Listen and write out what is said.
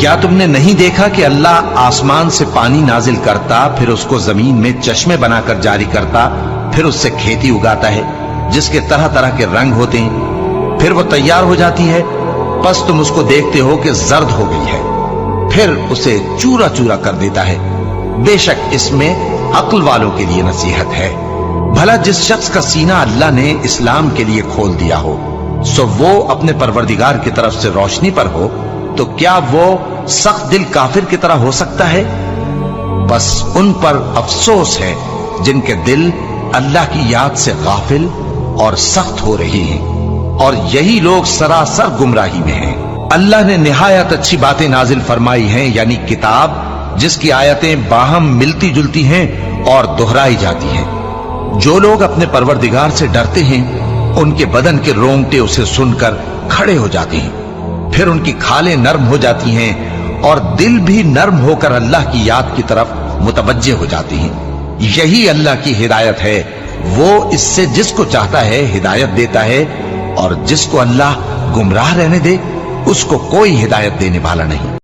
کیا تم نے نہیں دیکھا کہ اللہ آسمان سے پانی نازل کرتا، پھر اس کو زمین میں چشمے بنا کر جاری کرتا، پھر اس سے کھیتی اگاتا ہے جس کے طرح طرح کے رنگ ہوتے ہیں، پھر وہ تیار ہو جاتی ہے، پس تم اس کو دیکھتے ہو کہ زرد ہو گئی ہے، پھر اسے چورا چورا کر دیتا ہے۔ بے شک اس میں عقل والوں کے لیے نصیحت ہے۔ بھلا جس شخص کا سینہ اللہ نے اسلام کے لیے کھول دیا ہو، سو وہ اپنے پروردگار کی طرف سے روشنی پر ہو، تو کیا وہ سخت دل کافر کی طرح ہو سکتا ہے؟ بس ان پر افسوس ہے جن کے دل اللہ کی یاد سے غافل اور سخت ہو رہے ہیں، اور یہی لوگ سراسر گمراہی میں ہیں۔ اللہ نے نہایت اچھی باتیں نازل فرمائی ہیں، یعنی کتاب جس کی آیتیں باہم ملتی جلتی ہیں اور دہرائی جاتی ہیں۔ جو لوگ اپنے پروردگار سے ڈرتے ہیں ان کے بدن کے رونگٹے اسے سن کر کھڑے ہو جاتے ہیں، پھر ان کی کھالیں نرم ہو جاتی ہیں اور دل بھی نرم ہو کر اللہ کی یاد کی طرف متوجہ ہو جاتی ہیں۔ یہی اللہ کی ہدایت ہے، وہ اس سے جس کو چاہتا ہے ہدایت دیتا ہے، اور جس کو اللہ گمراہ رہنے دے اس کو کوئی ہدایت دینے والا نہیں۔